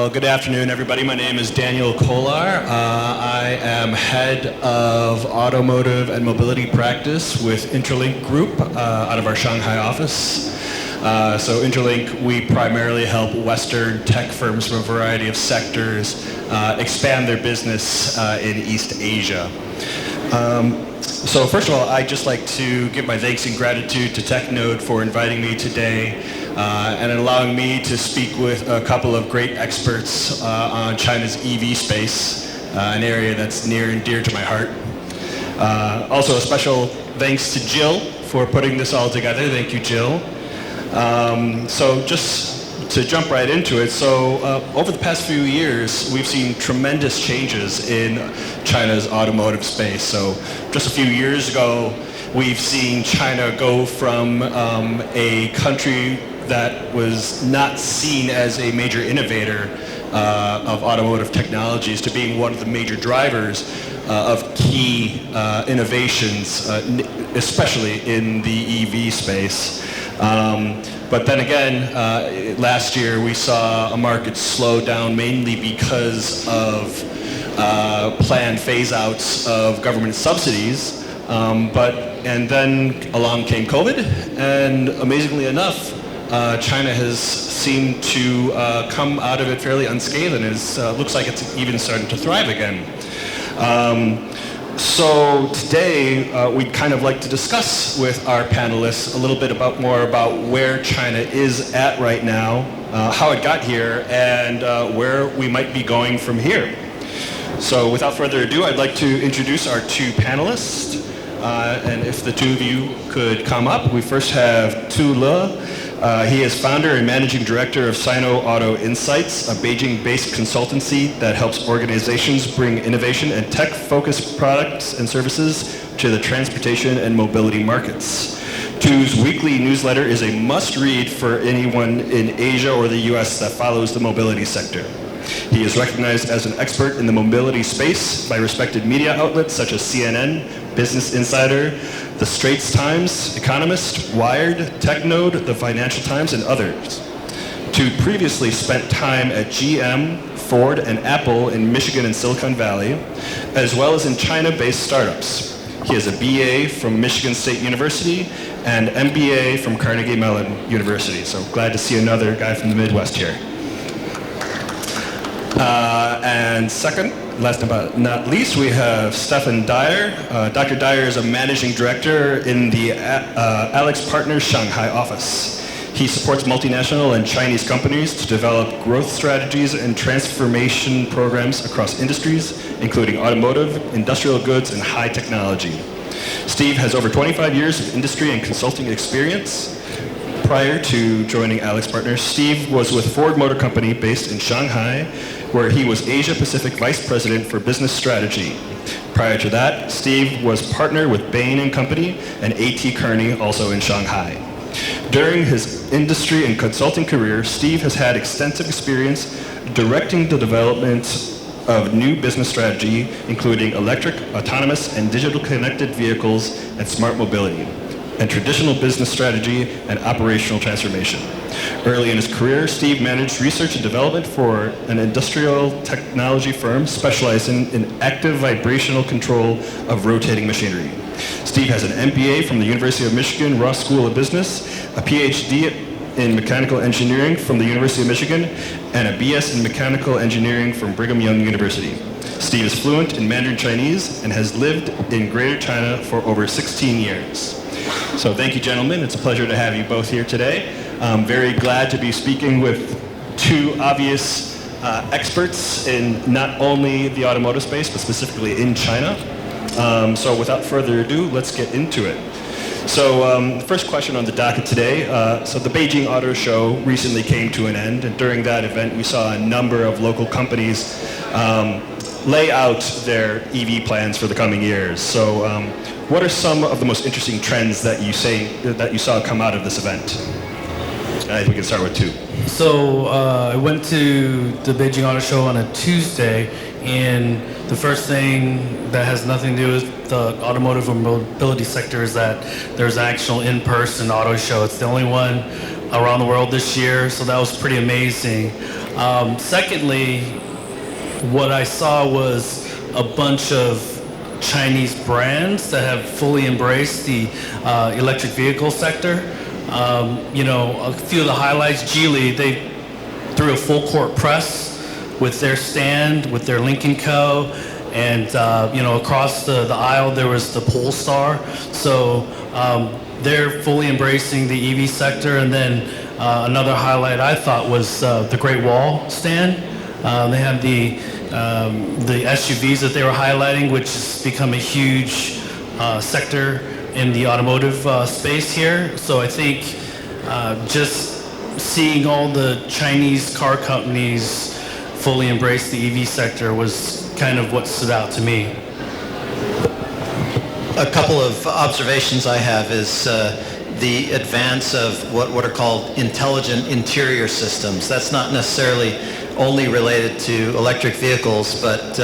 Well, good afternoon, everybody. My name is Daniel Kolar. I am head of automotive and mobility practice with Interlink Group out of our Shanghai office. So Interlink, we primarily help Western tech firms from a variety of sectors expand their business in East Asia. So first of all, I'd just like to give my thanks and gratitude to TechNode for inviting me today and allowing me to speak with a couple of great experts on China's EV space, an area that's near and dear to my heart. Also a special thanks to Jill for putting this all together. Thank you, Jill. So just to jump right into it, so over the past few years, we've seen tremendous changes in China's automotive space. So just a few years ago, we've seen China go from a country that was not seen as a major innovator of automotive technologies to being one of the major drivers of key innovations, especially in the EV space. But then again, last year we saw a market slow down mainly because of planned phase-outs of government subsidies. And then along came COVID, and amazingly enough, China has seemed to come out of it fairly unscathed, and looks like it's even starting to thrive again. So today, we'd kind of like to discuss with our panelists a little bit more about where China is at right now, how it got here, and where we might be going from here. So without further ado, I'd like to introduce our two panelists. And if the two of you could come up, we first have Tu Le. He is founder and managing director of Sino Auto Insights, a Beijing-based consultancy that helps organizations bring innovation and tech-focused products and services to the transportation and mobility markets. Tu's weekly newsletter is a must-read for anyone in Asia or the US that follows the mobility sector. He is recognized as an expert in the mobility space by respected media outlets such as CNN, Business Insider, The Straits Times, Economist, Wired, TechNode, The Financial Times, and others. Tu previously spent time at GM, Ford, and Apple in Michigan and Silicon Valley, as well as in China-based startups. He has a BA from Michigan State University and MBA from Carnegie Mellon University. So glad to see another guy from the Midwest here. And second, last but not least, we have Stefan Dyer. Dr. Dyer is a managing director in the Alex Partners Shanghai office. He supports multinational and Chinese companies to develop growth strategies and transformation programs across industries, including automotive, industrial goods, and high technology. Steve has over 25 years of industry and consulting experience. Prior to joining Alex Partners, Steve was with Ford Motor Company based in Shanghai, where he was Asia Pacific Vice President for Business Strategy. Prior to that, Steve was partner with Bain & Company and A.T. Kearney, also in Shanghai. During his industry and consulting career, Steve has had extensive experience directing the development of new business strategy, including electric, autonomous, and digital connected vehicles and smart mobility, and traditional business strategy and operational transformation. Early in his career, Steve managed research and development for an industrial technology firm specializing in active vibrational control of rotating machinery. Steve has an MBA from the University of Michigan Ross School of Business, a PhD in mechanical engineering from the University of Michigan, and a BS in mechanical engineering from Brigham Young University. Steve is fluent in Mandarin Chinese and has lived in Greater China for over 16 years. So thank you, gentlemen. It's a pleasure to have you both here today. I'm very glad to be speaking with two obvious experts in not only the automotive space, but specifically in China. So without further ado, let's get into it. So the first question on the docket today, so the Beijing Auto Show recently came to an end, and during that event we saw a number of local companies lay out their EV plans for the coming years. So what are some of the most interesting trends that you saw come out of this event? I think we can start with Tu. So I went to the Beijing Auto Show on a Tuesday, and the first thing that has nothing to do with the automotive or mobility sector is that there's an actual in-person auto show. It's the only one around the world this year, so that was pretty amazing. Secondly, what I saw was a bunch of Chinese brands that have fully embraced the electric vehicle sector. A few of the highlights, Geely, they threw a full court press with their stand, with their Lincoln Co. And, across the aisle there was the Polestar. So they're fully embracing the EV sector. And then another highlight I thought was the Great Wall stand. They had the SUVs that they were highlighting, which has become a huge sector in the automotive space here. So I think just seeing all the Chinese car companies fully embrace the EV sector was kind of what stood out to me. A couple of observations I have is the advance of what are called intelligent interior systems. That's not necessarily only related to electric vehicles, but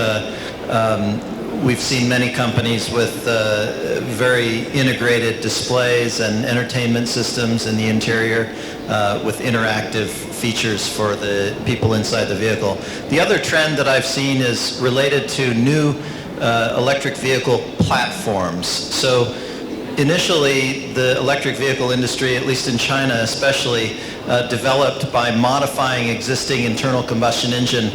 we've seen many companies with very integrated displays and entertainment systems in the interior with interactive features for the people inside the vehicle. The other trend that I've seen is related to new electric vehicle platforms. So initially, the electric vehicle industry, at least in China especially, developed by modifying existing internal combustion engine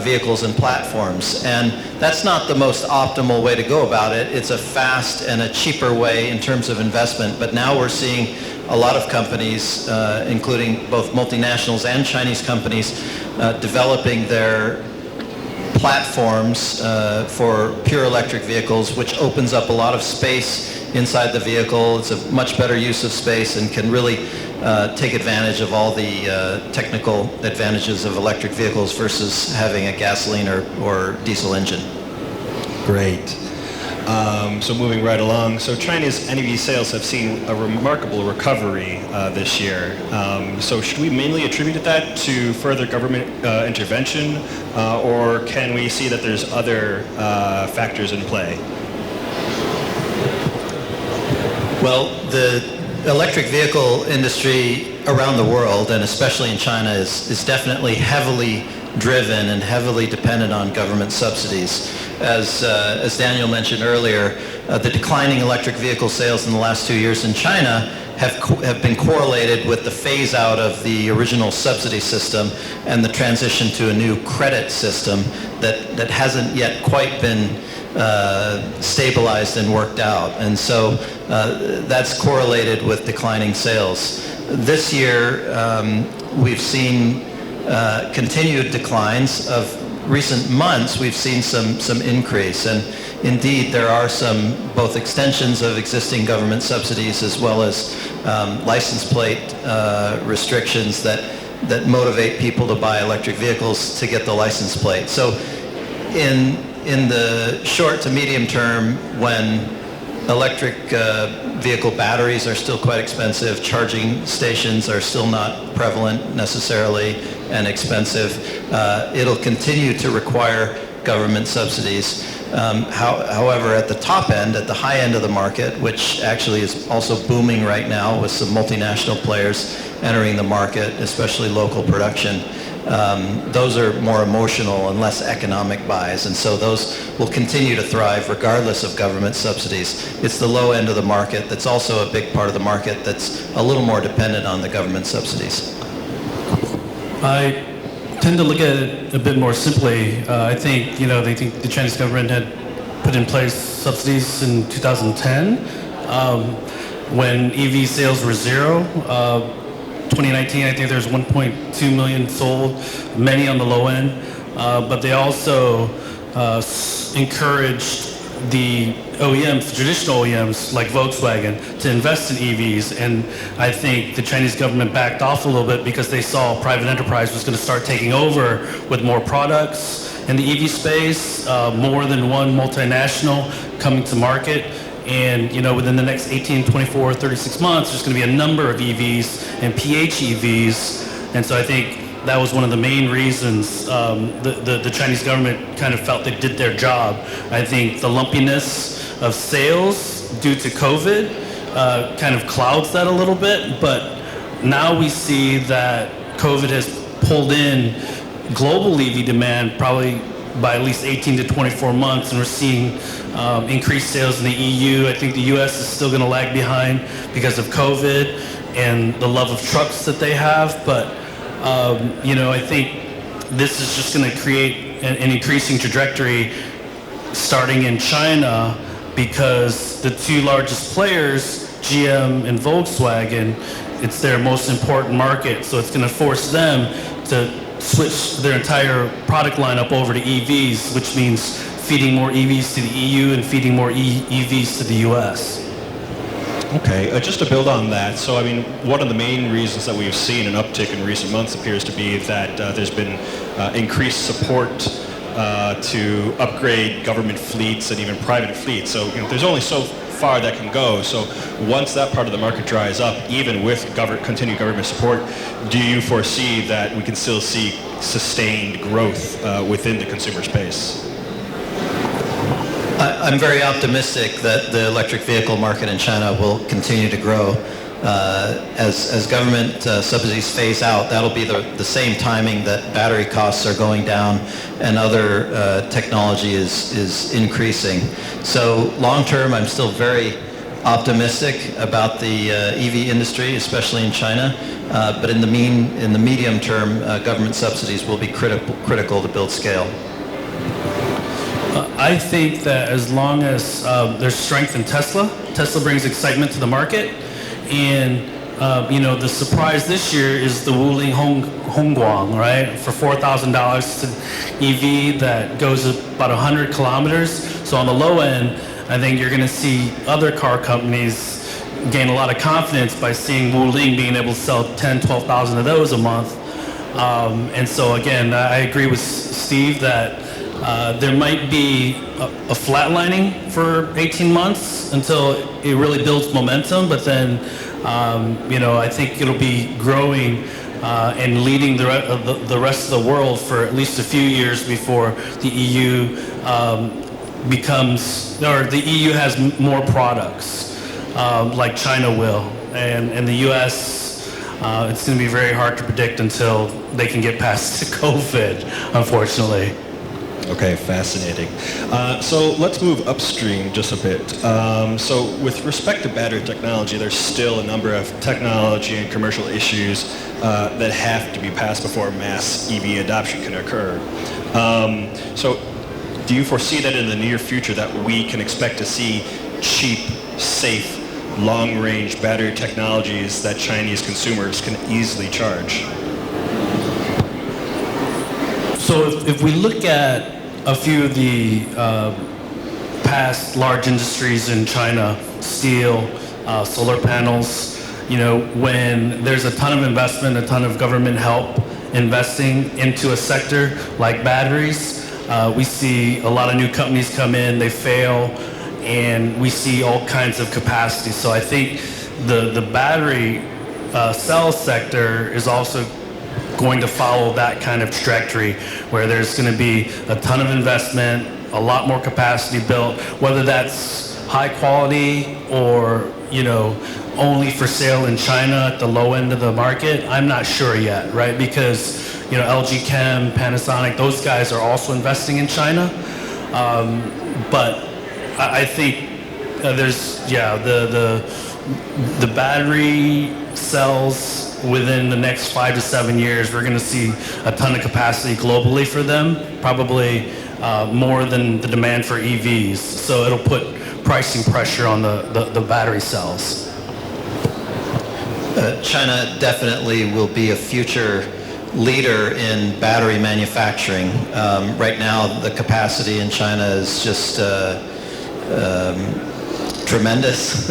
vehicles and platforms. And that's not the most optimal way to go about it. It's a fast and a cheaper way in terms of investment. But now we're seeing a lot of companies, including both multinationals and Chinese companies, developing their platforms for pure electric vehicles, which opens up a lot of space inside the vehicle. It's a much better use of space and can really take advantage of all the technical advantages of electric vehicles versus having a gasoline or diesel engine. Great. So moving right along, so China's NEV sales have seen a remarkable recovery this year. So should we mainly attribute that to further government intervention, or can we see that there's other factors in play? Well, the electric vehicle industry around the world, and especially in China, is definitely heavily driven and heavily dependent on government subsidies. As Daniel mentioned earlier, the declining electric vehicle sales in the last 2 years in China have been correlated with the phase out of the original subsidy system and the transition to a new credit system that hasn't yet quite been stabilized and worked out. And so that's correlated with declining sales. This year, we've seen continued declines. Of recent months, we've seen some increase. And indeed, there are some both extensions of existing government subsidies as well as license plate restrictions that motivate people to buy electric vehicles to get the license plate. So in the short to medium term, when electric vehicle batteries are still quite expensive, charging stations are still not prevalent necessarily and expensive, it'll continue to require government subsidies. However, at the top end, at the high end of the market, which actually is also booming right now with some multinational players entering the market, especially local production, those are more emotional and less economic buys, and so those will continue to thrive regardless of government subsidies. It's the low end of the market that's also a big part of the market that's a little more dependent on the government subsidies. I tend to look at it a bit more simply. I think, they think the Chinese government had put in place subsidies in 2010 when EV sales were zero. 2019, I think there's 1.2 million sold, many on the low end, but they also encouraged the OEMs, the traditional OEMs like Volkswagen, to invest in EVs. And I think the Chinese government backed off a little bit because they saw private enterprise was going to start taking over with more products in the EV space, more than one multinational coming to market. And, within the next 18, 24, 36 months, there's going to be a number of EVs and PHEVs. And so I think that was one of the main reasons the Chinese government kind of felt they did their job. I think the lumpiness of sales due to COVID kind of clouds that a little bit. But now we see that COVID has pulled in global EV demand probably by at least 18 to 24 months, and we're seeing increased sales in the EU. I think the US is still going to lag behind because of COVID and the love of trucks that they have, but I think this is just going to create an increasing trajectory starting in China, because the two largest players, GM and Volkswagen, it's their most important market, so it's going to force them to switch their entire product lineup over to EVs, which means feeding more EVs to the EU and feeding more EVs to the US. Okay, just to build on that, so I mean, one of the main reasons that we've seen an uptick in recent months appears to be that there's been increased support to upgrade government fleets and even private fleets. So there's only so far that can go. So once that part of the market dries up, even with continued government support, do you foresee that we can still see sustained growth within the consumer space? I'm very optimistic that the electric vehicle market in China will continue to grow. As government subsidies phase out, that'll be the same timing that battery costs are going down and other technology is increasing. So long term, I'm still very optimistic about the EV industry, especially in China. But in the medium term, government subsidies will be critical to build scale. I think that as long as there's strength in Tesla brings excitement to the market. And, the surprise this year is the Wuling Hongguang, right? For $4,000, it's an EV that goes about 100 kilometers. So on the low end, I think you're going to see other car companies gain a lot of confidence by seeing Wuling being able to sell 10, 12,000 of those a month. And so again, I agree with Steve that there might be a flatlining for 18 months until it really builds momentum, but then, I think it'll be growing and leading the rest of the world for at least a few years before the EU the EU has more products like China will, and the US, it's going to be very hard to predict until they can get past COVID, unfortunately. Okay, fascinating. So let's move upstream just a bit. So with respect to battery technology, there's still a number of technology and commercial issues that have to be passed before mass EV adoption can occur. So do you foresee that in the near future that we can expect to see cheap, safe, long-range battery technologies that Chinese consumers can easily charge? So if we look at a few of the past large industries in China, steel, solar panels, when there's a ton of investment, a ton of government help investing into a sector like batteries, we see a lot of new companies come in, they fail, and we see all kinds of capacity. So I think the battery cell sector is also going to follow that kind of trajectory where there's going to be a ton of investment, a lot more capacity built, whether that's high quality or, only for sale in China at the low end of the market. I'm not sure yet, right? Because, LG Chem, Panasonic, those guys are also investing in China. But I think the battery cells within the next 5 to 7 years, we're going to see a ton of capacity globally for them, probably more than the demand for EVs. So it'll put pricing pressure on the battery cells. China definitely will be a future leader in battery manufacturing. Right now, the capacity in China is just tremendous,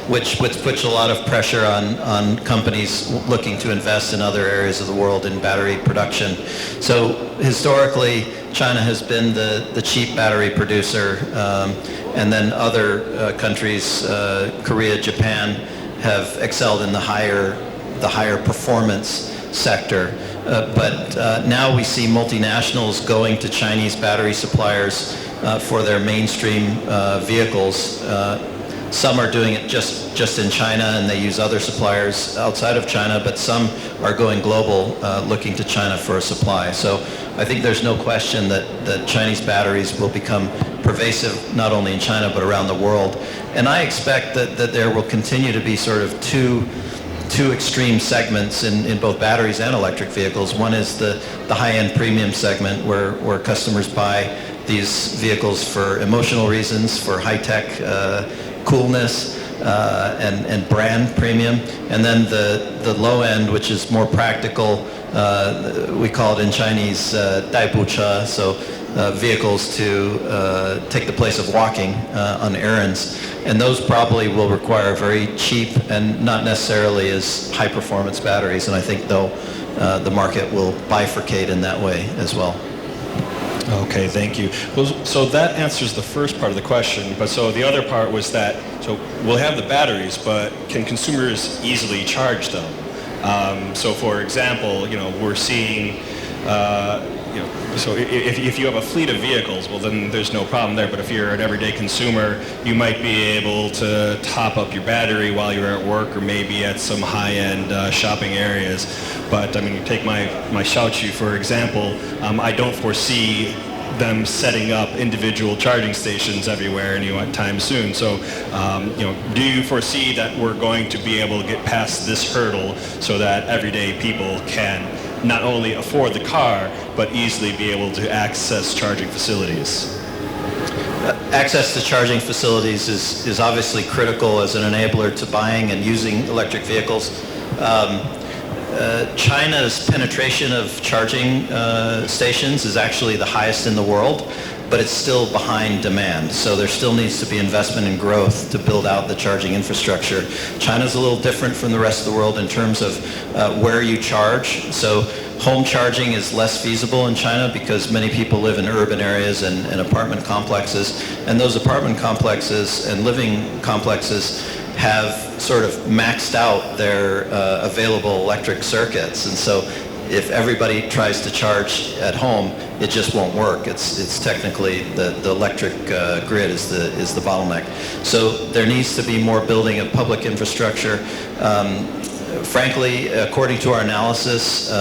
which puts a lot of pressure on companies looking to invest in other areas of the world in battery production. So historically, China has been the cheap battery producer, and then other countries, Korea, Japan, have excelled in the higher performance sector. But now we see multinationals going to Chinese battery suppliers for their mainstream vehicles. Some are doing it just in China, and they use other suppliers outside of China, but some are going global, looking to China for a supply. So I think there's no question that Chinese batteries will become pervasive not only in China but around the world. And I expect that there will continue to be sort of two extreme segments in both batteries and electric vehicles. One is the high-end premium segment where customers buy these vehicles for emotional reasons, for high-tech coolness, and brand premium. And then the low end, which is more practical, we call it in Chinese 代步车, so vehicles to take the place of walking on errands. And those probably will require very cheap and not necessarily as high performance batteries. And I think though the market will bifurcate in that way as well. Okay, thank you. Well, so that answers the first part of the question, but so the other part was that, so we'll have the batteries, but can consumers easily charge them? So for example, we're seeing, so if you have a fleet of vehicles, well then there's no problem there, but if you're an everyday consumer, you might be able to top up your battery while you're at work or maybe at some high-end shopping areas. But I mean, you take my Xiaoqu for example, I don't foresee them setting up individual charging stations everywhere anytime soon. So, do you foresee that we're going to be able to get past this hurdle so that everyday people can not only afford the car, but easily be able to access charging facilities? Access to charging facilities is obviously critical as an enabler to buying and using electric vehicles. China's penetration of charging stations is actually the highest in the world, but it's still behind demand. So there still needs to be investment and growth to build out the charging infrastructure. China's a little different from the rest of the world in terms of where you charge. So home charging is less feasible in China because many people live in urban areas and apartment complexes. And those apartment complexes and living complexes have sort of maxed out their available electric circuits. And so if everybody tries to charge at home, it just won't work. It's technically the electric grid is the bottleneck. So there needs to be more building of public infrastructure. Frankly, according to our analysis,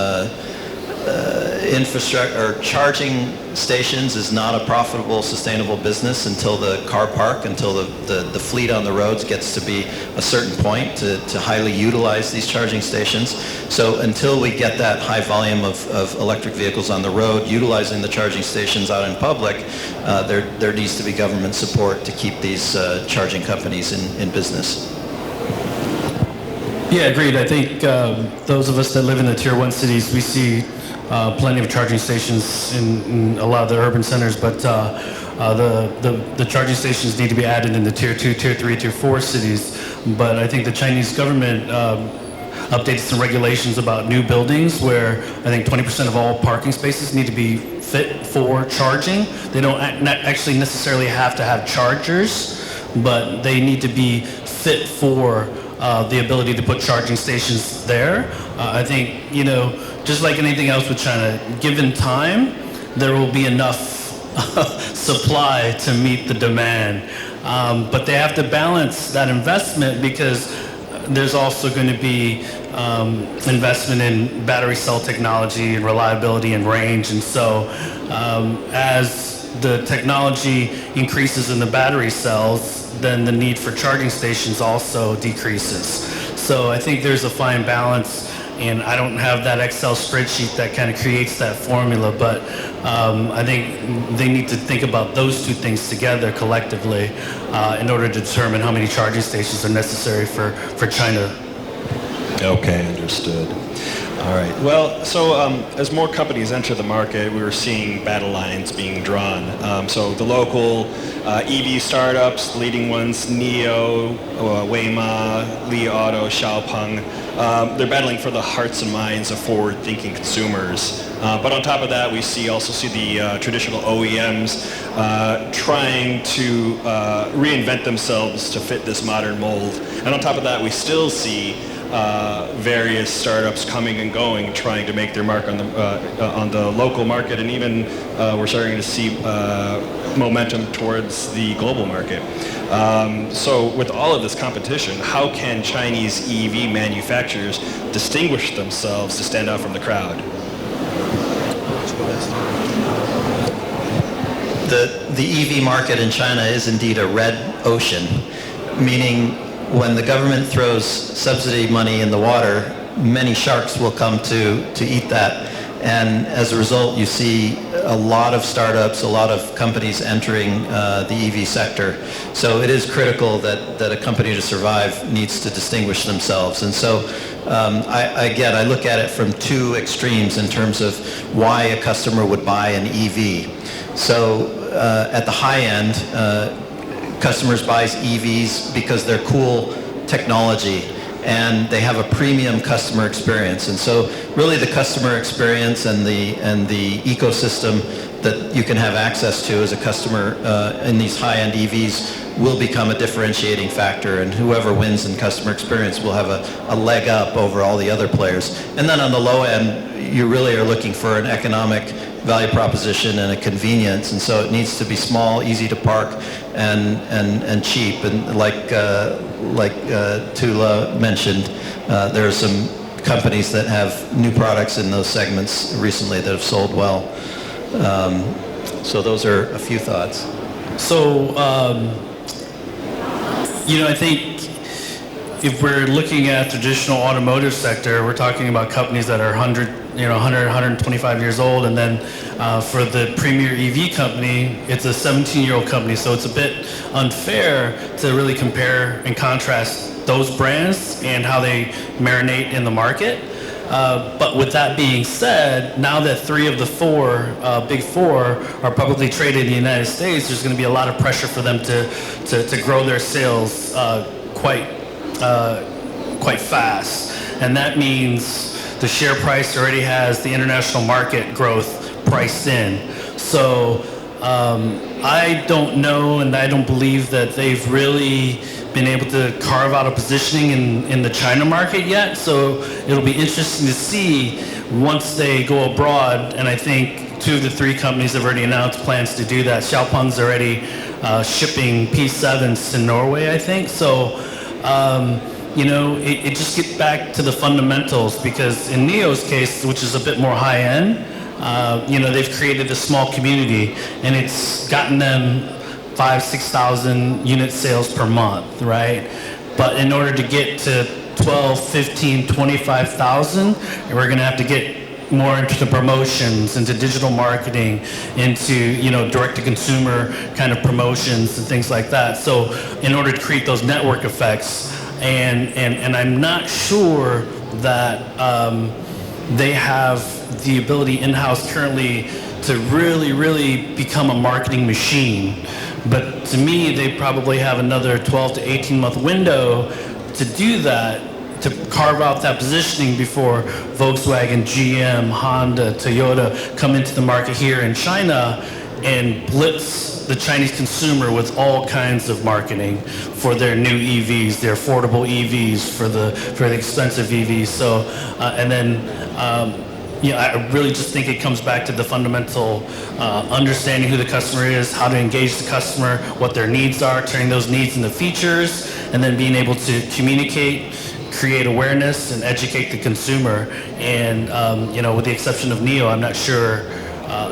infrastructure or charging stations is not a profitable, sustainable business until the car park, until the fleet on the roads gets to be a certain point to highly utilize these charging stations. So until we get that high volume of electric vehicles on the road, utilizing the charging stations out in public, there needs to be government support to keep these charging companies in business. Yeah, agreed. I think those of us that live in the Tier 1 cities, we see plenty of charging stations in a lot of the urban centers, but the charging stations need to be added in the Tier 2, Tier 3, Tier 4 cities. But I think the Chinese government updated some regulations about new buildings where I think 20% of all parking spaces need to be fit for charging. They don't actually necessarily have to have chargers, but they need to be fit for the ability to put charging stations there. I think, just like anything else with China, given time, there will be enough supply to meet the demand. But they have to balance that investment because there's also going to be investment in battery cell technology and reliability and range. And so as the technology increases in the battery cells, then the need for charging stations also decreases. So I think there's a fine balance, and I don't have that Excel spreadsheet that kind of creates that formula, but I think they need to think about those two things together collectively in order to determine how many charging stations are necessary for China. Okay, understood. All right. Well, so as more companies enter the market, we were seeing battle lines being drawn. So the local EV startups, leading ones, NIO, Weima, Li Auto, Xiaopeng, they're battling for the hearts and minds of forward-thinking consumers. But on top of that, we also see the traditional OEMs trying to reinvent themselves to fit this modern mold. And on top of that, we still see various startups coming and going, trying to make their mark on the local market, and even we're starting to see momentum towards the global market. So with all of this competition, how can Chinese EV manufacturers distinguish themselves to stand out from the crowd? The EV market in China is indeed a red ocean, meaning when the government throws subsidy money in the water, many sharks will come to eat that. And as a result, you see a lot of startups, a lot of companies entering the EV sector. So it is critical that a company to survive needs to distinguish themselves. And so I look at it from two extremes in terms of why a customer would buy an EV. So at the high end, customers buy EVs because they're cool technology and they have a premium customer experience. And so really the customer experience and the ecosystem that you can have access to as a customer in these high-end EVs will become a differentiating factor, and whoever wins in customer experience will have a leg up over all the other players. And then on the low end, you really are looking for an economic value proposition and a convenience, and so it needs to be small, easy to park, and cheap. And like Tula mentioned, there are some companies that have new products in those segments recently that have sold well. So those are a few thoughts. So, I think if we're looking at traditional automotive sector, we're talking about companies that are 125 years old, and then for the premier EV company, it's a 17-year-old company. So it's a bit unfair to really compare and contrast those brands and how they marinate in the market. But with that being said, now that 3 of the 4 big 4 are publicly traded in the United States, there's going to be a lot of pressure for them to grow their sales quite fast. And that means the share price already has the international market growth priced in. So I don't know, and I don't believe that they've really been able to carve out a positioning in the China market yet. So it'll be interesting to see once they go abroad, and I think 2 of the 3 companies have already announced plans to do that. Xiaopeng's already shipping P7s to Norway, I think. So it just gets back to the fundamentals, because in NIO's case, which is a bit more high-end, they've created a small community, and it's gotten them 5,000-6,000 unit sales per month, right? But in order to get to 12, 15, 25,000, we're going to have to get more into the promotions, into digital marketing, into direct-to-consumer kind of promotions and things like that. So in order to create those network effects, and I'm not sure that they have the ability in-house currently to really, really become a marketing machine. But to me, they probably have another 12 to 18-month window to do that, to carve out that positioning before Volkswagen, GM, Honda, Toyota come into the market here in China and blitz the Chinese consumer with all kinds of marketing for their new EVs, their affordable EVs, for the expensive EVs. So, I really just think it comes back to the fundamental understanding who the customer is, how to engage the customer, what their needs are, turning those needs into features, and then being able to communicate, create awareness, and educate the consumer. And with the exception of NIO, I'm not sure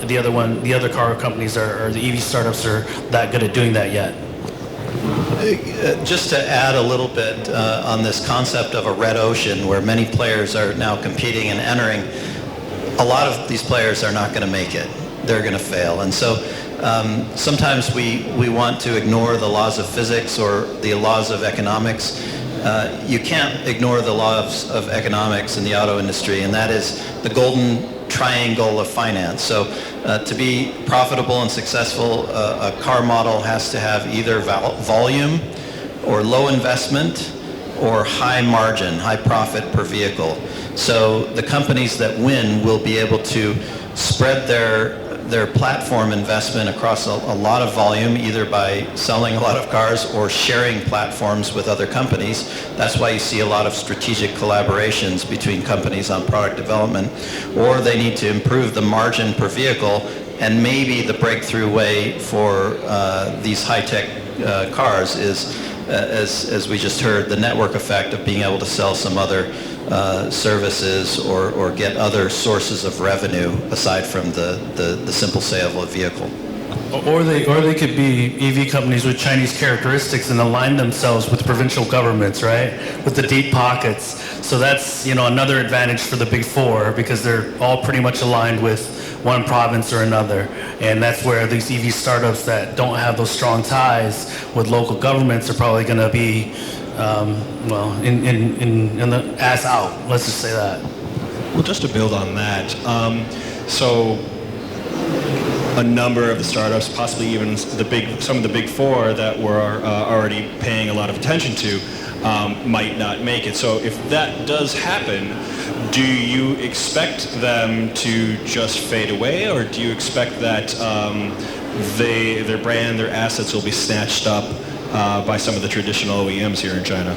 the other car companies or the EV startups are that good at doing that yet. Just to add a little bit on this concept of a red ocean where many players are now competing and entering, a lot of these players are not going to make it. They're going to fail. And so sometimes we want to ignore the laws of physics or the laws of economics. You can't ignore the laws of economics in the auto industry, and that is the golden triangle of finance. So to be profitable and successful, a car model has to have either volume or low investment or high margin, high profit per vehicle. So the companies that win will be able to spread their platform investment across a lot of volume, either by selling a lot of cars or sharing platforms with other companies. That's why you see a lot of strategic collaborations between companies on product development. Or they need to improve the margin per vehicle And maybe the breakthrough way for these high-tech cars is, as we just heard, the network effect of being able to sell some other services or get other sources of revenue aside from the simple sale of a vehicle. Or they could be EV companies with Chinese characteristics and align themselves with provincial governments, right? With the deep pockets. So that's, another advantage for the big four, because they're all pretty much aligned with one province or another. And that's where these EV startups that don't have those strong ties with local governments are probably going to be, in the ass out. Let's just say that. Well, just to build on that, so a number of the startups, possibly even some of the big four that we're already paying a lot of attention to, might not make it. So if that does happen, do you expect them to just fade away, or do you expect that their brand, their assets will be snatched up by some of the traditional OEMs here in China?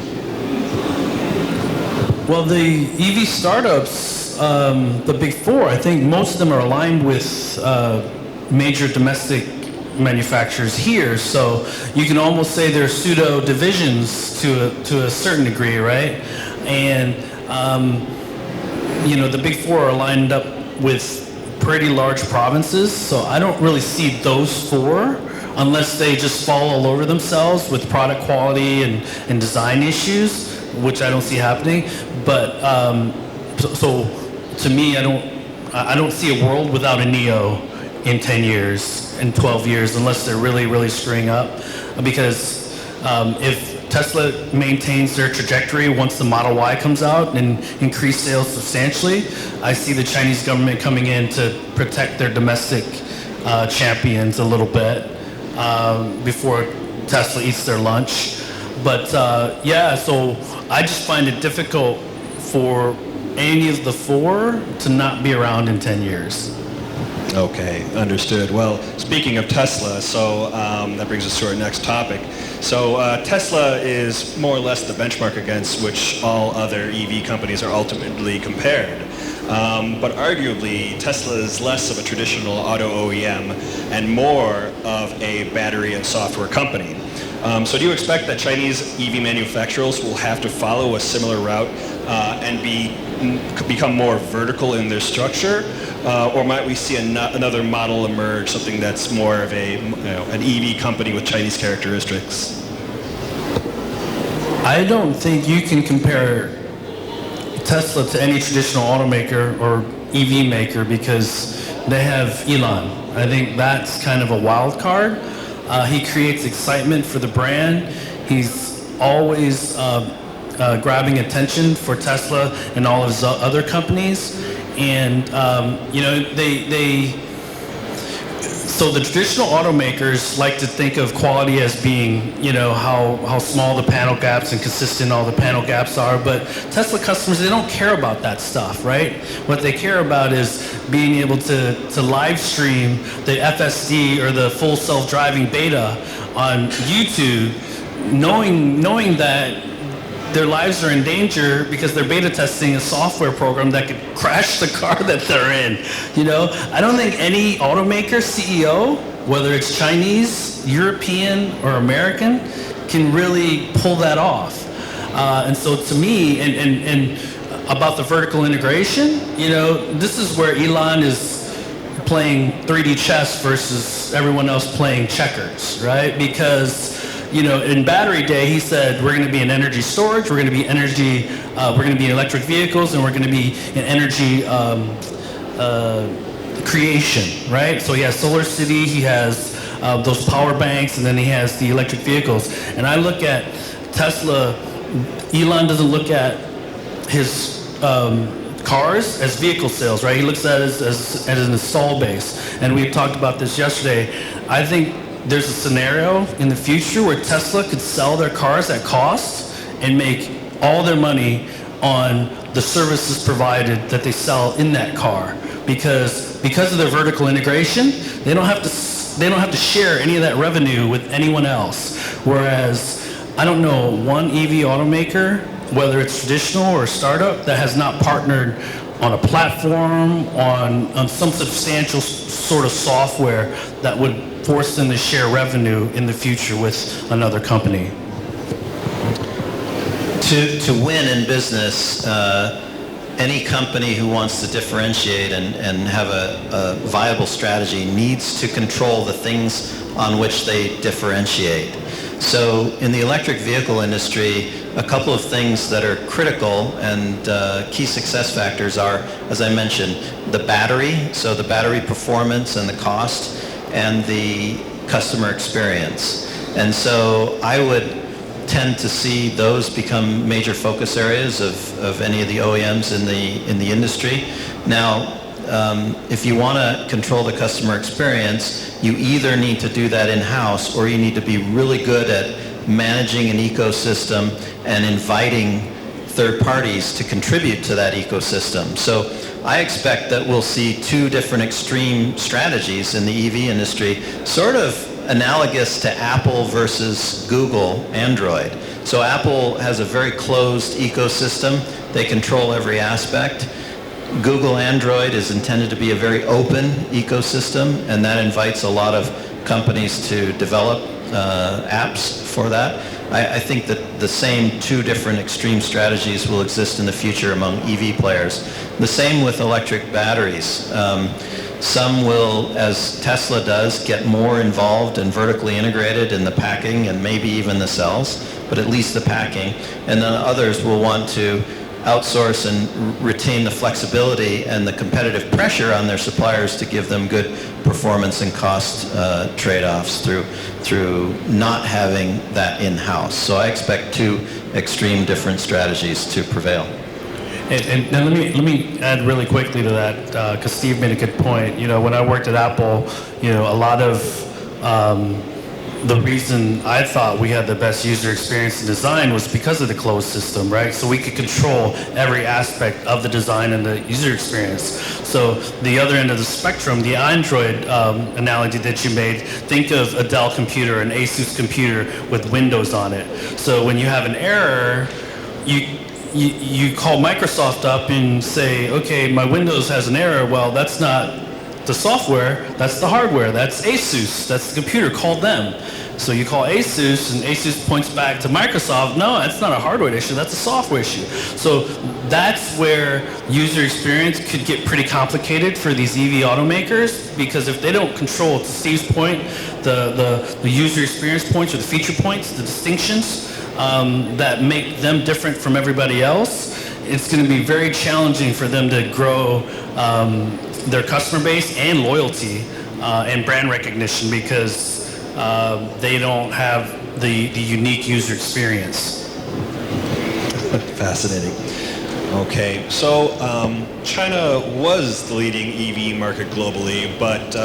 Well, the EV startups, the big four, I think most of them are aligned with major domestic manufacturers here, so you can almost say they're pseudo divisions to a certain degree, right? And the big four are lined up with pretty large provinces, so I don't really see those four unless they just fall all over themselves with product quality and design issues, which I don't see happening. But so to me, I don't see a world without a Neo in 10 years, in 12 years, unless they're really, really screwing up. Because if Tesla maintains their trajectory once the Model Y comes out and increase sales substantially, I see the Chinese government coming in to protect their domestic champions a little bit before Tesla eats their lunch. But so I just find it difficult for any of the four to not be around in 10 years. Okay, understood. Well, speaking of Tesla, so that brings us to our next topic. So Tesla is more or less the benchmark against which all other EV companies are ultimately compared. But arguably, Tesla is less of a traditional auto OEM and more of a battery and software company. So do you expect that Chinese EV manufacturers will have to follow a similar route and become more vertical in their structure? Or might we see another model emerge, something that's more of an EV company with Chinese characteristics? I don't think you can compare Tesla to any traditional automaker or EV maker because they have Elon. I think that's kind of a wild card. He creates excitement for the brand. He's always grabbing attention for Tesla and all of his other companies. And, so the traditional automakers like to think of quality as being, how small the panel gaps and consistent all the panel gaps are. But Tesla customers, they don't care about that stuff, right? What they care about is being able to live stream the FSD or the full self-driving beta on YouTube, knowing that their lives are in danger because they're beta testing a software program that could crash the car that they're in. I don't think any automaker CEO, whether it's Chinese, European, or American, can really pull that off. And so to me, and about the vertical integration, this is where Elon is playing 3D chess versus everyone else playing checkers, right? Because in Battery Day, he said, we're going to be in energy storage, we're going to be we're going to be in electric vehicles, and we're going to be in energy creation, right? So he has Solar City, he has those power banks, and then he has the electric vehicles. And I look at Tesla, Elon doesn't look at his cars as vehicle sales, right? He looks at it as an install base. And we talked about this yesterday. I think there's a scenario in the future where Tesla could sell their cars at cost and make all their money on the services provided that they sell in that car. Because of their vertical integration, they don't have to share any of that revenue with anyone else. Whereas I don't know one EV automaker, whether it's traditional or startup, that has not partnered on a platform, on some substantial sort of software that would force them to share revenue in the future with another company? To win in business, any company who wants to differentiate and have a viable strategy needs to control the things on which they differentiate. So in the electric vehicle industry, a couple of things that are critical and key success factors are, as I mentioned, the battery, so the battery performance and the cost, and the customer experience. And so I would tend to see those become major focus areas of any of the OEMs in the industry. Now, if you want to control the customer experience, you either need to do that in-house, or you need to be really good at managing an ecosystem and inviting third parties to contribute to that ecosystem. So I expect that we'll see two different extreme strategies in the EV industry, sort of analogous to Apple versus Google Android. So Apple has a very closed ecosystem. They control every aspect. Google Android is intended to be a very open ecosystem, and that invites a lot of companies to develop apps for that. I think that the same two different extreme strategies will exist in the future among EV players. The same with electric batteries. Some will, as Tesla does, get more involved and vertically integrated in the packing and maybe even the cells, but at least the packing. And then others will want to outsource and retain the flexibility and the competitive pressure on their suppliers to give them good performance and cost trade-offs through not having that in-house. So I expect two extreme different strategies to prevail. And now let me add really quickly to that, because Steve made a good point. You know, when I worked at Apple, you know, a lot of the reason I thought we had the best user experience and design was because of the closed system, right? So we could control every aspect of the design and the user experience. So the other end of the spectrum, the Android analogy that you made, think of a Dell computer, an Asus computer with Windows on it. So when you have an error, you call Microsoft up and say, okay, my Windows has an error. Well, that's not the software, that's the hardware, that's Asus, that's the computer, call them. So you call Asus, and Asus points back to Microsoft, no, that's not a hardware issue, that's a software issue. So that's where user experience could get pretty complicated for these EV automakers, because if they don't control, to Steve's point, the user experience points or the feature points, the distinctions that make them different from everybody else, it's going to be very challenging for them to grow their customer base and loyalty and brand recognition, because they don't have the unique user experience. Fascinating. Okay, so China was the leading EV market globally, but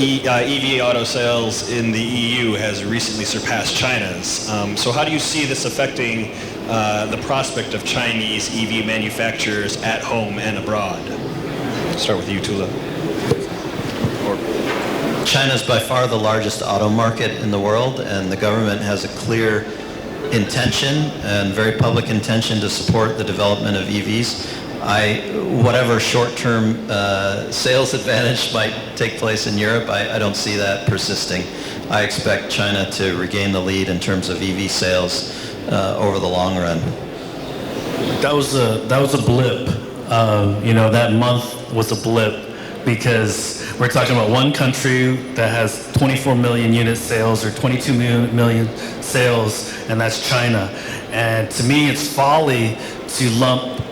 EV auto sales in the EU has recently surpassed China's. So how do you see this affecting the prospect of Chinese EV manufacturers at home and abroad? Start with you, Tula. China's by far the largest auto market in the world, and the government has a clear intention and very public intention to support the development of EVs. Whatever short-term sales advantage might take place in Europe, I don't see that persisting. I expect China to regain the lead in terms of EV sales over the long run. That was a blip. You know, that month was a blip, because we're talking about one country that has 24 million unit sales or 22 million sales, and that's China. And to me, it's folly to lump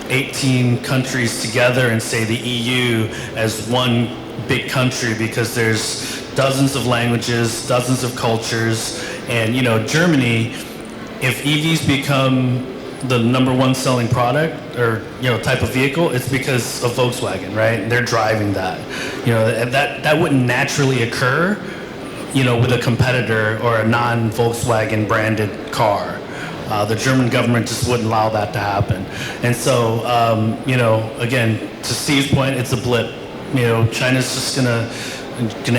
18 countries together and say the EU as one big country, because there's dozens of languages, dozens of cultures, and you know, Germany, if EVs become the number one selling product or, you know, type of vehicle, it's because of Volkswagen, right? They're driving that. You know, that wouldn't naturally occur, you know, with a competitor or a non-Volkswagen branded car. The German government just wouldn't allow that to happen. And so, you know, again, to Steve's point, it's a blip. You know, China's just gonna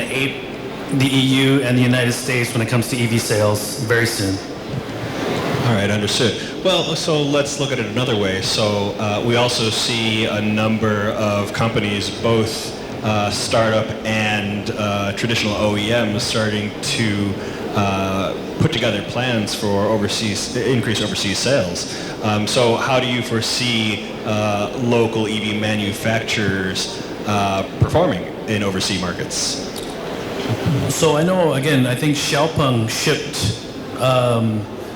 ape the EU and the United States when it comes to EV sales very soon. All right, understood. Well, so let's look at it another way. So we also see a number of companies, both startup and traditional OEMs, starting to put together plans for increased overseas sales. So how do you foresee local EV manufacturers performing in overseas markets? So I know, again, I think Xiaopeng shipped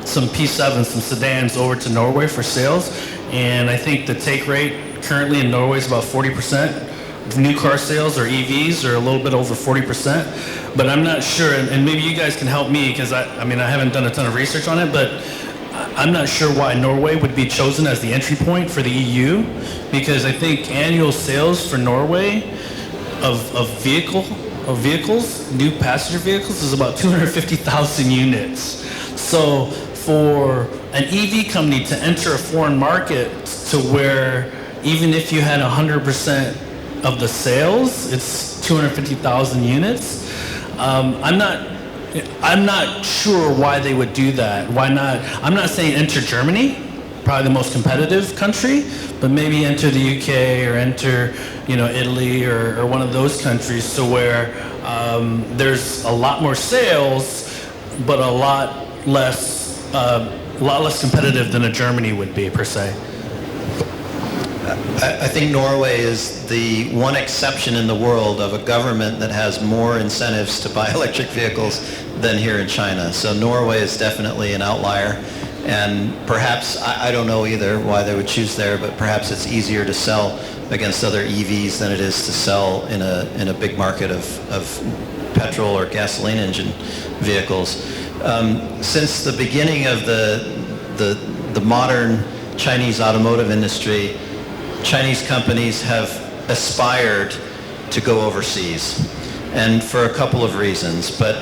some P7s, some sedans over to Norway for sales, and I think the take rate currently in Norway is about 40%. New car sales or EVs are a little bit over 40%, but I'm not sure, and maybe you guys can help me because I haven't done a ton of research on it, but I'm not sure why Norway would be chosen as the entry point for the EU, because I think annual sales for Norway of vehicles, new passenger vehicles, is about 250,000 units. So for an EV company to enter a foreign market to where even if you had 100% of the sales, it's 250,000 units. I'm not sure why they would do that. Why not? I'm not saying enter Germany, probably the most competitive country, but maybe enter the UK or enter, Italy or one of those countries, so where there's a lot more sales, but a lot less competitive than a Germany would be per se. I think Norway is the one exception in the world of a government that has more incentives to buy electric vehicles than here in China. So Norway is definitely an outlier. And perhaps, I don't know either why they would choose there, but perhaps it's easier to sell against other EVs than it is to sell in a big market of petrol or gasoline engine vehicles. Since the beginning of the modern Chinese automotive industry, Chinese companies have aspired to go overseas, and for a couple of reasons. But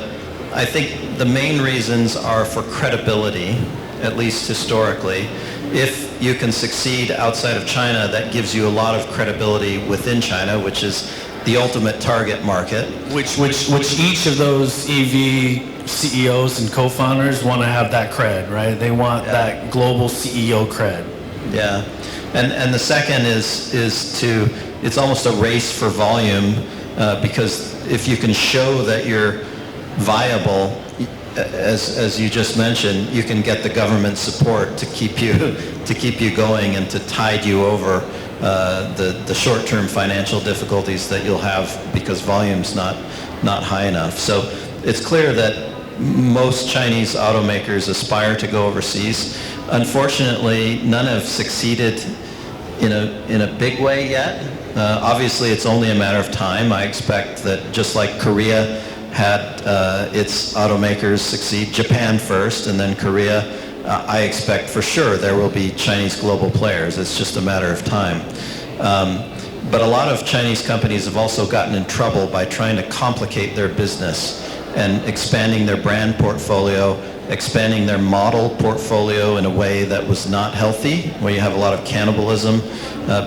I think the main reasons are for credibility, at least historically. If you can succeed outside of China, that gives you a lot of credibility within China, which is the ultimate target market. Which each of those EV CEOs and co-founders want to have that cred, right? They want that global CEO cred. Yeah. And the second is it's almost a race for volume, because if you can show that you're viable, as you just mentioned, you can get the government support to keep you going and to tide you over the short-term financial difficulties that you'll have because volume's not high enough. So it's clear that most Chinese automakers aspire to go overseas. Unfortunately, none have succeeded in a big way yet. Obviously, it's only a matter of time. I expect that just like Korea had its automakers succeed, Japan first and then Korea, I expect for sure there will be Chinese global players. It's just a matter of time. But a lot of Chinese companies have also gotten in trouble by trying to complicate their business and expanding their brand portfolio, expanding their model portfolio in a way that was not healthy, where you have a lot of cannibalism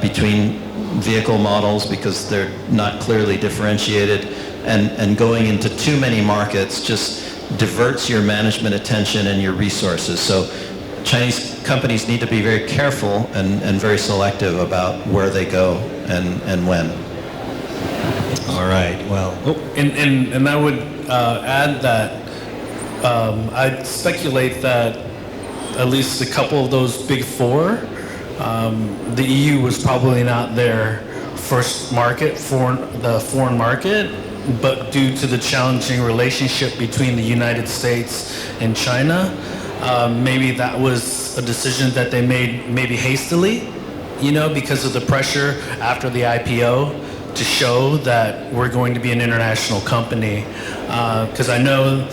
between vehicle models because they're not clearly differentiated, and going into too many markets just diverts your management attention and your resources. So Chinese companies need to be very careful and very selective about where they go and when. All right, well. And I would add that I'd speculate that at least a couple of those big four, the EU was probably not their first market for the foreign market, but due to the challenging relationship between the United States and China, maybe that was a decision that they made maybe hastily, because of the pressure after the IPO to show that we're going to be an international company. Because I know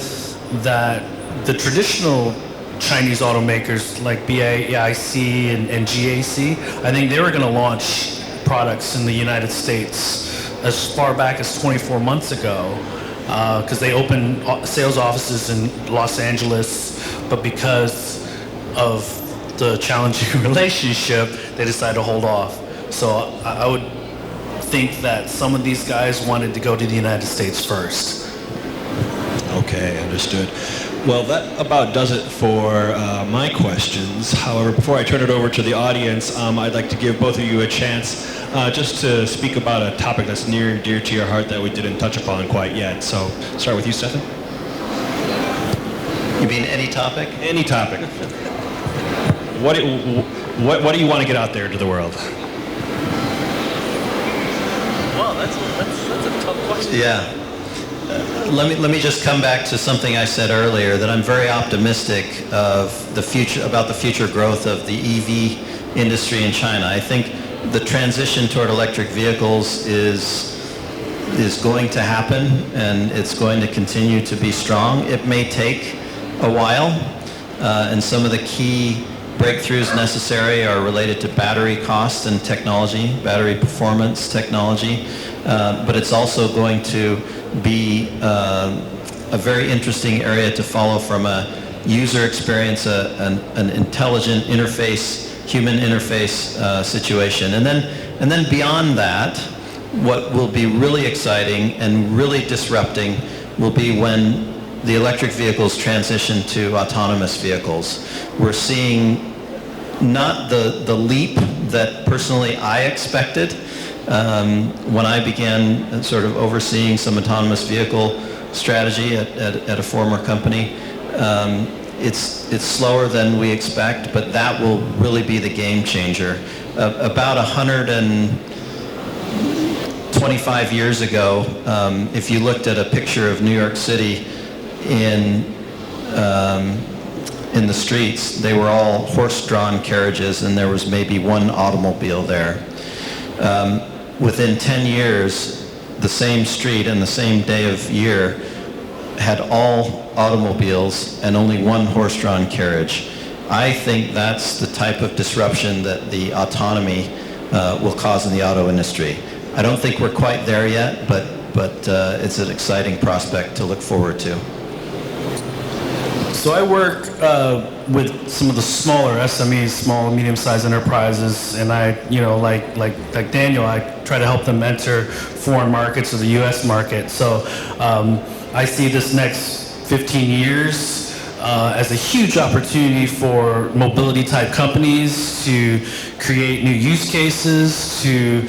that the traditional Chinese automakers like BAIC and GAC, I think they were going to launch products in the United States as far back as 24 months ago, because they opened sales offices in Los Angeles, but because of the challenging relationship, they decided to hold off. So I would think that some of these guys wanted to go to the United States first. Okay, understood. Well, that about does it for my questions. However, before I turn it over to the audience, I'd like to give both of you a chance just to speak about a topic that's near and dear to your heart that we didn't touch upon quite yet. So, start with you, Stefan. You mean any topic? Any topic. What do you want to get out there to the world? Well, that's a tough question. Yeah. Let me just come back to something I said earlier, that I'm very optimistic of the future, about the future growth of the EV industry in China. I think the transition toward electric vehicles is going to happen, and it's going to continue to be strong. It may take a while, and some of the key breakthroughs necessary are related to battery cost and technology, battery performance technology, but it's also going to be a very interesting area to follow from a user experience, an intelligent interface, human interface situation. And then beyond that, what will be really exciting and really disrupting will be when the electric vehicles transition to autonomous vehicles. We're seeing not the leap that personally I expected when I began sort of overseeing some autonomous vehicle strategy at a former company. It's slower than we expect, but that will really be the game changer. About 125 years ago, if you looked at a picture of New York City in the streets, they were all horse-drawn carriages, and there was maybe one automobile there. Within 10 years, the same street and the same day of year had all automobiles and only one horse-drawn carriage. I think that's the type of disruption that the autonomy will cause in the auto industry. I don't think we're quite there yet, but it's an exciting prospect to look forward to. So I work with some of the smaller SMEs, small and medium-sized enterprises, and I, like Daniel, I try to help them enter foreign markets or the U.S. market. So I see this next 15 years as a huge opportunity for mobility-type companies to create new use cases, to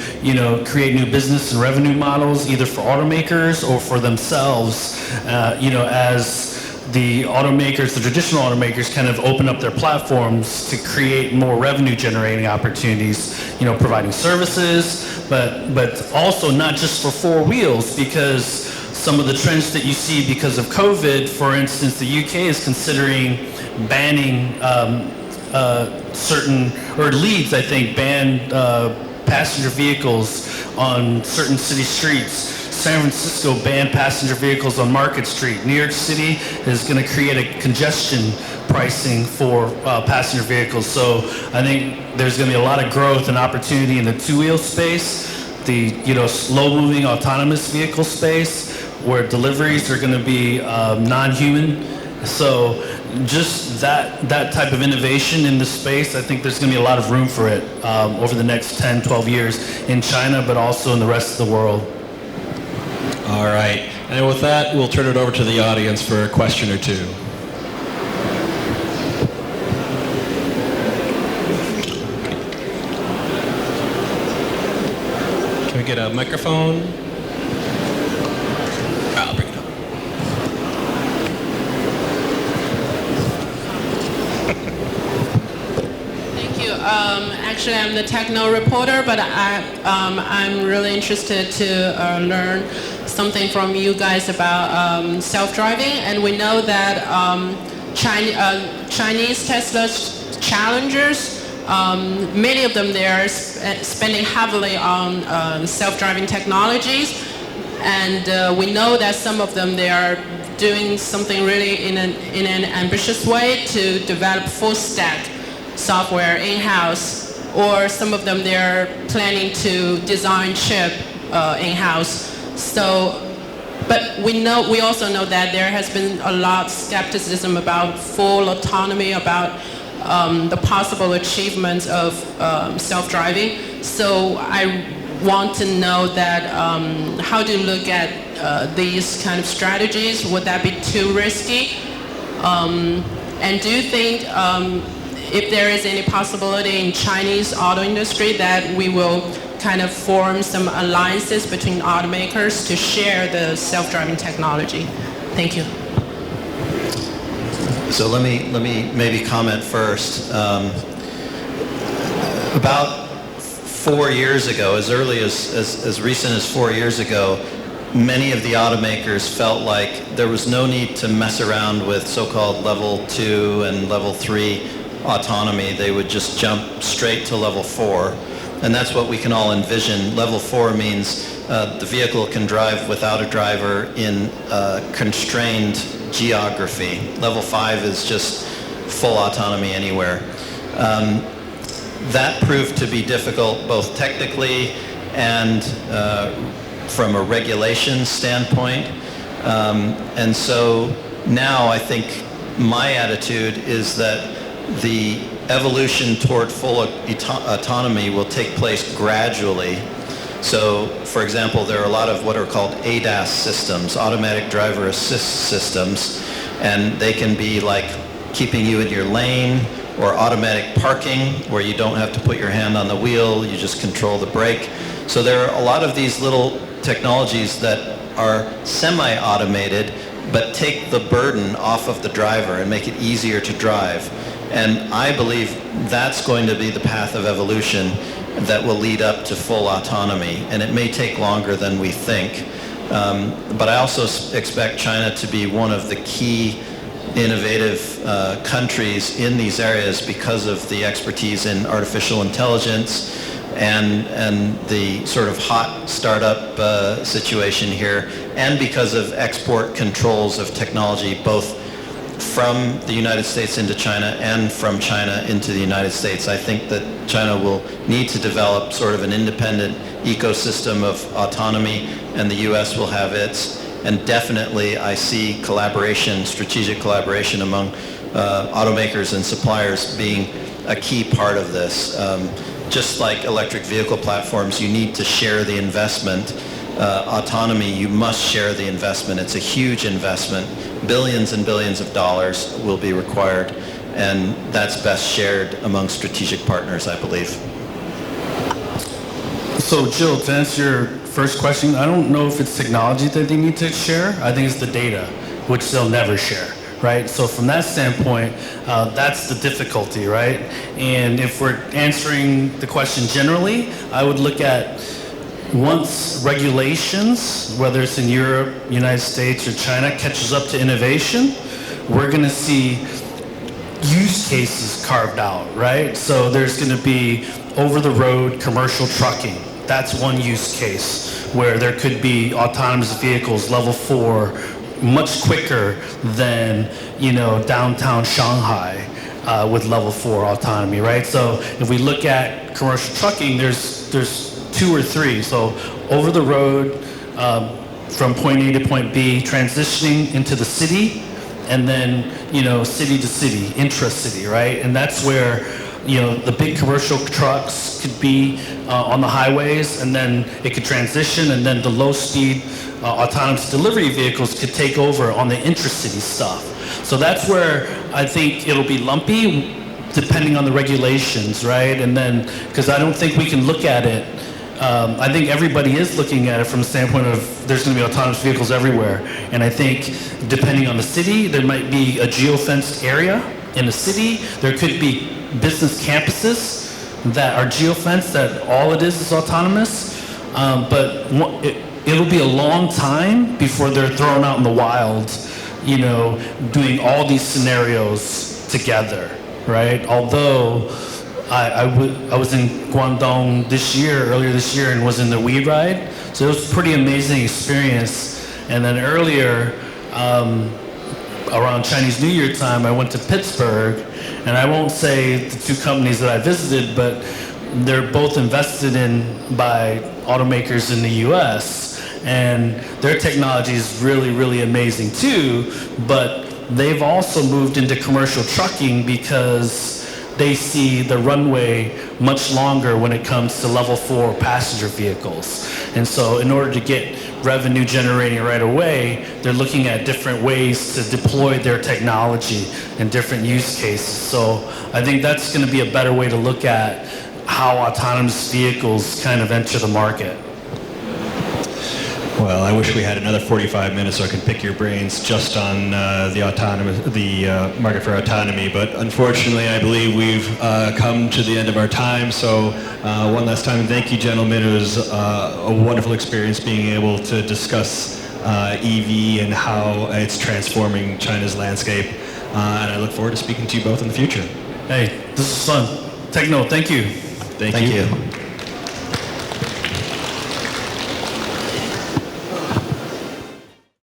create new business and revenue models, either for automakers or for themselves. As the automakers, the traditional automakers, kind of open up their platforms to create more revenue-generating opportunities, providing services, but also not just for four wheels, because some of the trends that you see because of COVID, for instance, the UK is considering banning certain, or leads, I think, ban passenger vehicles on certain city streets. San Francisco banned passenger vehicles on Market Street. New York City is going to create a congestion pricing for passenger vehicles. So I think there's going to be a lot of growth and opportunity in the two-wheel space, the slow-moving autonomous vehicle space, where deliveries are going to be non-human. So just that type of innovation in the space, I think there's going to be a lot of room for it over the next 10, 12 years in China, but also in the rest of the world. All right. And with that, we'll turn it over to the audience for a question or two. Can we get a microphone? I'll bring it up. Thank you. Actually, I'm the TechNode reporter, but I'm really interested to learn something from you guys about self-driving. And we know that Chinese Tesla challengers, many of them, they are spending heavily on self-driving technologies. And we know that some of them, they are doing something really in an ambitious way to develop full-stack software in-house. Or some of them, they're planning to design chip in-house. So, but we also know that there has been a lot of skepticism about full autonomy, about the possible achievements of self-driving. So I want to know that how do you look at these kind of strategies? Would that be too risky? And do you think if there is any possibility in Chinese auto industry that we will kind of form some alliances between automakers to share the self-driving technology? Thank you. So let me maybe comment first. About 4 years ago, as early as recent as 4 years ago, many of the automakers felt like there was no need to mess around with so-called level 2 and level 3 autonomy. They would just jump straight to level 4. And that's what we can all envision. Level 4 means the vehicle can drive without a driver in constrained geography. Level 5 is just full autonomy anywhere. That proved to be difficult both technically and from a regulation standpoint. And so now I think my attitude is that the evolution toward full autonomy will take place gradually. So, for example, there are a lot of what are called ADAS systems, automatic driver assist systems, and they can be like keeping you in your lane, or automatic parking, where you don't have to put your hand on the wheel, you just control the brake. So there are a lot of these little technologies that are semi-automated, but take the burden off of the driver and make it easier to drive. And I believe that's going to be the path of evolution that will lead up to full autonomy. And it may take longer than we think. But I also expect China to be one of the key innovative countries in these areas because of the expertise in artificial intelligence and the sort of hot startup situation here, and because of export controls of technology both from the United States into China and from China into the United States. I think that China will need to develop sort of an independent ecosystem of autonomy, and the US will have its. And definitely I see collaboration, strategic collaboration among automakers and suppliers being a key part of this. Just like electric vehicle platforms, you need to share the investment. Autonomy, you must share the investment. It's a huge investment. Billions and billions of dollars will be required, and that's best shared among strategic partners, I believe. So Jill, to answer your first question, I don't know if it's technology that they need to share. I think it's the data, which they'll never share, right? So from that standpoint, that's the difficulty, right? And if we're answering the question generally, I would look at once regulations, whether it's in Europe, United States, or China, catches up to innovation, we're going to see use cases carved out, right? So there's going to be over-the-road commercial trucking. That's one use case where there could be autonomous vehicles, level 4, much quicker than, downtown Shanghai with level 4 autonomy, right? So if we look at commercial trucking, there's 2 or 3. So over the road from point A to point B, transitioning into the city, and then, city to city, intra-city, right? And that's where, the big commercial trucks could be on the highways, and then it could transition, and then the low-speed autonomous delivery vehicles could take over on the intra-city stuff. So that's where I think it'll be lumpy, depending on the regulations, right? And then, because I don't think we can look at it, I think everybody is looking at it from the standpoint of there's going to be autonomous vehicles everywhere. And I think depending on the city, there might be a geofenced area in the city. There could be business campuses that are geofenced that all it is autonomous. But it'll be a long time before they're thrown out in the wild, doing all these scenarios together, right? Although I was in Guangdong earlier this year, and was in the weed ride. So it was a pretty amazing experience. And then earlier, around Chinese New Year time, I went to Pittsburgh, and I won't say the 2 companies that I visited, but they're both invested in by automakers in the US, and their technology is really, really amazing too, but they've also moved into commercial trucking because they see the runway much longer when it comes to level 4 passenger vehicles. And so in order to get revenue generating right away, they're looking at different ways to deploy their technology in different use cases. So I think that's going to be a better way to look at how autonomous vehicles kind of enter the market. Well, I wish we had another 45 minutes so I could pick your brains just on the market for autonomy, but unfortunately I believe we've come to the end of our time. So one last time, thank you, gentlemen. It was a wonderful experience being able to discuss EV and how it's transforming China's landscape, and I look forward to speaking to you both in the future. Hey, this is fun. TechNode, thank you. Thank you.